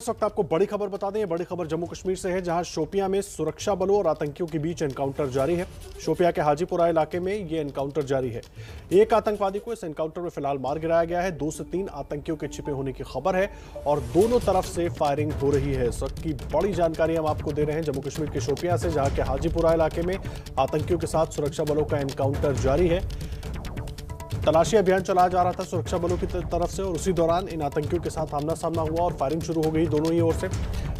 इस वक्त आपको बड़ी खबर बता दें। बड़ी खबर जम्मू कश्मीर से है, जहां शोपियां में सुरक्षा बलों और आतंकियों के बीच एनकाउंटर जारी है। शोपियां के हाजीपुरा इलाके में यह एनकाउंटर जारी है। एक आतंकवादी को इस एनकाउंटर में फिलहाल मार गिराया गया है। 2 से 3 आतंकियों के छिपे होने की खबर है और दोनों तरफ से फायरिंग हो रही है। इस वक्त की बड़ी जानकारी हम आपको दे रहे हैं जम्मू कश्मीर के शोपियां से, जहां के हाजीपुरा इलाके में आतंकियों के साथ सुरक्षा बलों का एनकाउंटर जारी है। तलाशी अभियान चलाया जा रहा था सुरक्षा बलों की तरफ से और उसी दौरान इन आतंकियों के साथ आमना सामना हुआ और फायरिंग शुरू हो गई दोनों ही ओर से,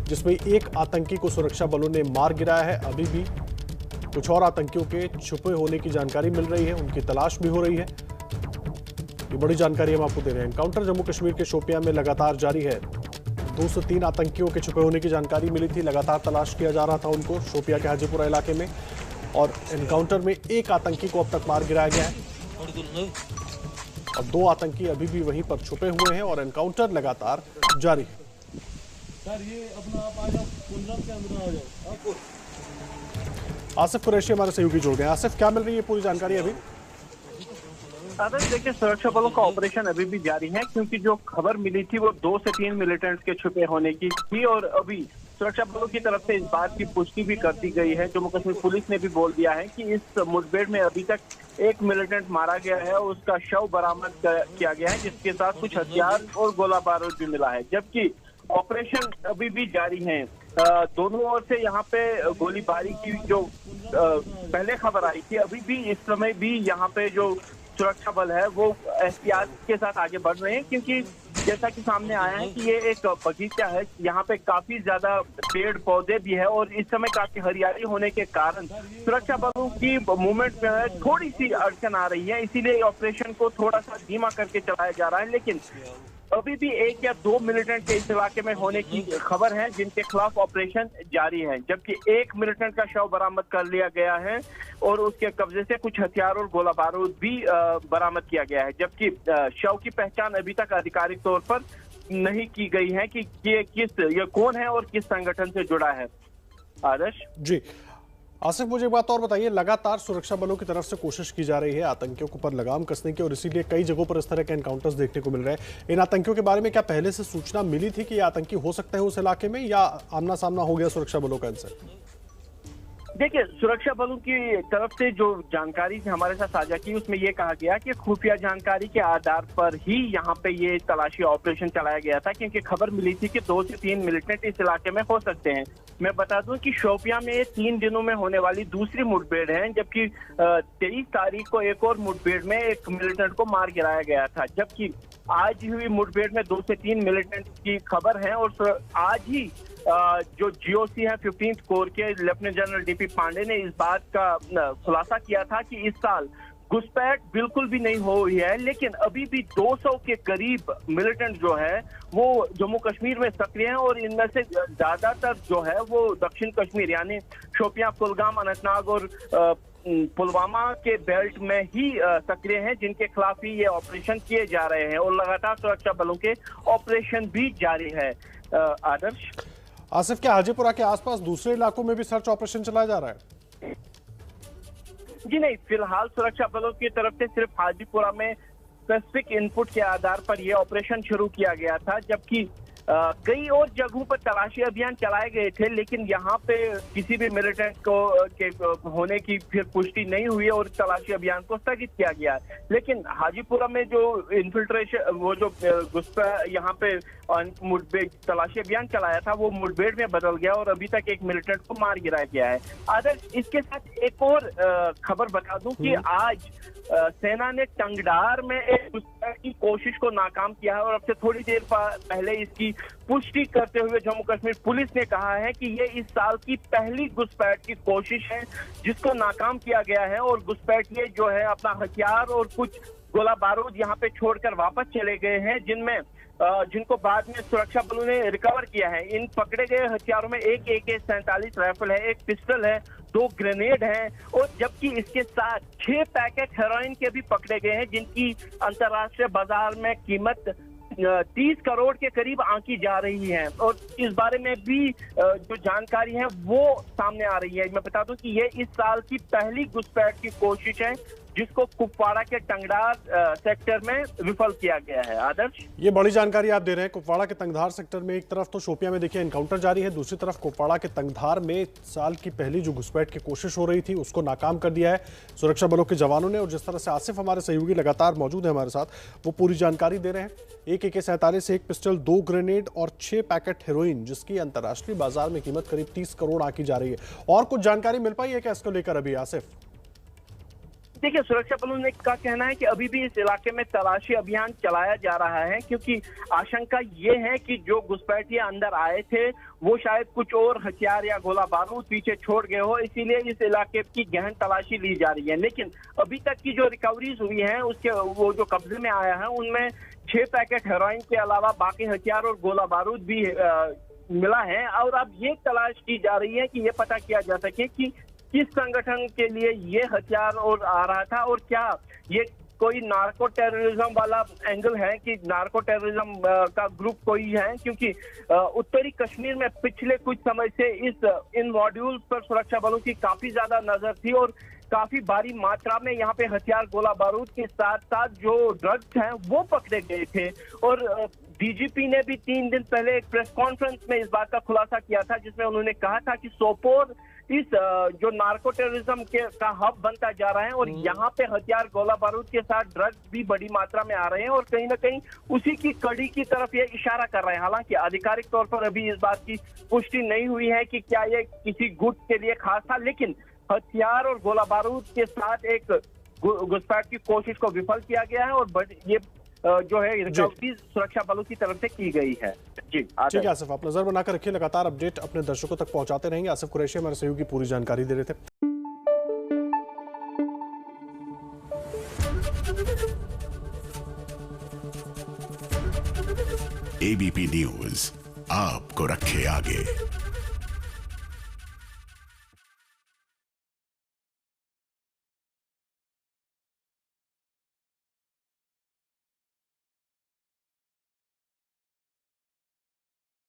जिसमें एक आतंकी को सुरक्षा बलों ने मार गिराया है। अभी भी कुछ और आतंकियों के छुपे होने की जानकारी मिल रही है, उनकी तलाश भी हो रही है। ये बड़ी जानकारी हम आपको दे रहे हैं। एनकाउंटर जम्मू कश्मीर के शोपियां में लगातार जारी है। 2 से 3 आतंकियों के छुपे होने की जानकारी मिली थी, लगातार तलाश किया जा रहा था उनको शोपियां के हाजीपुरा इलाके में, और एनकाउंटर में एक आतंकी को अब तक मार गिराया गया है और 2 आतंकी अभी भी वहीं पर छुपे हुए हैं और एनकाउंटर लगातार जारी है। सर ये अपना आप आ जाओ, कुंदन के अंदर आ जाओ। आपको आसिफ कुरैशी हमारे सहयोगी जुड़ गए। आसिफ, क्या मिल रही है पूरी जानकारी अभी? देखिए, सुरक्षा बलों का ऑपरेशन अभी भी जारी है, क्योंकि जो खबर मिली थी वो 2 से 3 मिलिटेंट्स के छुपे होने की थी और अभी सुरक्षा बलों की तरफ से इस बात की पुष्टि भी कर दी गई है। जम्मू कश्मीर पुलिस ने भी बोल दिया है कि इस मुठभेड़ में अभी तक एक मिलिटेंट मारा गया है और उसका शव बरामद किया गया है, जिसके साथ कुछ हथियार और गोला बारूद भी मिला है, जबकि ऑपरेशन अभी भी जारी है। दोनों ओर से यहाँ पे गोलीबारी की जो पहले खबर आई थी, अभी भी इस समय भी यहाँ पे जो सुरक्षा बल है वो एहतियात के साथ आगे बढ़ रहे हैं, क्योंकि जैसा कि सामने आया है कि ये एक बगीचा है, यहाँ पे काफी ज्यादा पेड़ पौधे भी है और इस समय काफी हरियाली होने के कारण सुरक्षा बलों की मूवमेंट में थोड़ी सी अड़चन आ रही है। इसीलिए ऑपरेशन को थोड़ा सा धीमा करके चलाया जा रहा है, लेकिन अभी भी 1 या 2 मिलिटेंट के इस इलाके में होने की खबर है, जिनके खिलाफ ऑपरेशन जारी है, जबकि 1 मिलिटेंट का शव बरामद कर लिया गया है और उसके कब्जे से कुछ हथियार और गोला बारूद भी बरामद किया गया है, जबकि शव की पहचान अभी तक आधिकारिक तौर पर नहीं की गई है कि ये कौन है और किस संगठन से जुड़ा है। आदर्श जी, आसिफ मुझे एक बात और बताइए, लगातार सुरक्षा बलों की तरफ से कोशिश की जा रही है आतंकियों के ऊपर लगाम कसने की और इसीलिए कई जगहों पर इस तरह के एनकाउंटर्स देखने को मिल रहे हैं। इन आतंकियों के बारे में क्या पहले से सूचना मिली थी कि ये आतंकी हो सकते हैं उस इलाके में, या आमना सामना हो गया सुरक्षा बलों का इनसे? देखिए, सुरक्षा बलों की तरफ से जो जानकारी हमारे साथ साझा की, उसमें ये कहा गया कि खुफिया जानकारी के आधार पर ही यहाँ पे ये तलाशी ऑपरेशन चलाया गया था, क्योंकि खबर मिली थी कि 2 से 3 मिलिटेंट इस इलाके में हो सकते हैं। मैं बता दूं कि शोपियां में 3 दिनों में होने वाली दूसरी मुठभेड़ है, जबकि 23 तारीख को एक और मुठभेड़ में एक मिलिटेंट को मार गिराया गया था, जबकि आज हुई मुठभेड़ में 2 से 3 मिलिटेंट की खबर है। और आज ही जो जीओसी है 15th कोर के लेफ्टिनेंट जनरल डीपी पांडे ने इस बात का खुलासा किया था कि इस साल घुसपैठ बिल्कुल भी नहीं हुई है, लेकिन अभी भी 200 के करीब मिलिटेंट जो है वो जम्मू कश्मीर में सक्रिय हैं और इनमें से ज्यादातर जो है वो दक्षिण कश्मीर यानी शोपियां, कुलगाम, अनंतनाग और पुलवामा के बेल्ट में ही सक्रिय हैं, जिनके खिलाफ ही ये ऑपरेशन किए जा रहे हैं और लगातार सुरक्षा बलों के ऑपरेशन भी जारी है। आदर्श, आसिफ, क्या हाजीपुरा के आसपास दूसरे इलाकों में भी सर्च ऑपरेशन चलाया जा रहा है? जी नहीं, फिलहाल सुरक्षा बलों की तरफ से सिर्फ हाजीपुरा में स्पेसिफिक इनपुट के आधार पर यह ऑपरेशन शुरू किया गया था, जबकि कई और जगहों पर तलाशी अभियान चलाए गए थे, लेकिन यहाँ पे किसी भी मिलिटेंट को होने की फिर पुष्टि नहीं हुई और तलाशी अभियान को स्थगित किया गया। लेकिन हाजीपुरा में जो इन्फिल्ट्रेशन, वो जो यहाँ पे मुठभेड़ तलाशी अभियान चलाया था, वो मुठभेड़ में बदल गया और अभी तक एक मिलिटेंट को मार गिराया गया है। आदर्श, इसके साथ एक और खबर बता दूं कि आज सेना ने टंगडार में एक घुसपैठ की कोशिश को नाकाम किया है और अब से थोड़ी देर पहले इसकी पुष्टि करते हुए जम्मू कश्मीर पुलिस ने कहा है कि ये इस साल की पहली घुसपैठ की कोशिश है जिसको नाकाम किया गया है और घुसपैठ ये जो है अपना हथियार और कुछ गोला बारूद यहाँ पे छोड़कर वापस चले गए हैं, जिनको बाद में सुरक्षा बलों ने रिकवर किया है। इन पकड़े गए हथियारों में एक AK-47 राइफल है, एक पिस्टल है, 2 ग्रेनेड हैं और जबकि इसके साथ 6 पैकेट हेरोइन के भी पकड़े गए हैं, जिनकी अंतर्राष्ट्रीय बाजार में कीमत 30 करोड़ के करीब आंकी जा रही है और इस बारे में भी जो जानकारी है वो सामने आ रही है। मैं बता दूं कि ये इस साल की पहली घुसपैठ की कोशिश है जिसको कुपवाड़ा के टंगडार सेक्टर में विफल किया गया है। आदर्श, ये बड़ी जानकारी आप दे रहे हैं। कुपवाड़ा के तंगधार सेक्टर में एक तरफ तो शोपियां में देखिए एनकाउंटर जारी है, दूसरी तरफ कुपवाड़ा के तंगधार में साल की पहली जो घुसपैठ की कोशिश हो रही थी उसको नाकाम कर दिया है सुरक्षा बलों के जवानों ने। और जिस तरह से आसिफ हमारे सहयोगी लगातार मौजूद है हमारे साथ, वो पूरी जानकारी दे रहे हैं। एक AK-47, एक पिस्टल, 2 ग्रेनेड और 6 पैकेट हेरोइन, जिसकी अंतर्राष्ट्रीय बाजार में कीमत करीब 30 करोड़ आंकी जा रही है। और कुछ जानकारी मिल पाई है क्या इसको लेकर अभी आसिफ? देखिए, सुरक्षा बलों का कहना है कि अभी भी इस इलाके में तलाशी अभियान चलाया जा रहा है, क्योंकि आशंका ये है कि जो घुसपैठिए अंदर आए थे वो शायद कुछ और हथियार या गोला बारूद पीछे छोड़ गए हो, इसीलिए इस इलाके की गहन तलाशी ली जा रही है। लेकिन अभी तक की जो रिकवरीज हुई है उसके वो जो कब्जे में आया है उनमें 6 पैकेट हेरोइन के अलावा बाकी हथियार और गोला बारूद भी मिला है। और अब ये तलाश की जा रही है कि ये पता किया जा सके कि किस संगठन के लिए ये हथियार और आ रहा था, और क्या ये कोई नार्को टेररिज्म वाला एंगल है कि नार्को टेररिज्म का ग्रुप कोई है, क्योंकि उत्तरी कश्मीर में पिछले कुछ समय से इन मॉड्यूल्स पर सुरक्षा बलों की काफी ज्यादा नजर थी और काफी भारी मात्रा में यहाँ पे हथियार गोला बारूद के साथ साथ जो ड्रग्स हैं वो पकड़े गए थे। और DGP ने भी 3 दिन पहले एक प्रेस कॉन्फ्रेंस में इस बात का खुलासा किया था, जिसमें उन्होंने कहा था कि सोपोर इस जो नार्को टेररिज्म का हब बनता जा रहा है और यहाँ पे हथियार गोला बारूद के साथ ड्रग्स भी बड़ी मात्रा में आ रहे हैं और कहीं ना कहीं उसी की कड़ी की तरफ ये इशारा कर रहे हैं। हालांकि आधिकारिक तौर पर अभी इस बात की पुष्टि नहीं हुई है कि क्या ये किसी गुट के लिए खास था, लेकिन हथियार और गोला बारूद के साथ एक घुसपैठ की कोशिश को विफल किया गया है और ये जो है रिकवरी सुरक्षा बलों की तरफ से की गई है। जी ठीक है आसिफ, आप नजर बनाकर रखिए, लगातार अपडेट अपने दर्शकों तक पहुंचाते रहेंगे। आसिफ कुरैशी हमारे सहयोगी पूरी जानकारी दे रहे थे। ABP न्यूज आपको रखे आगे।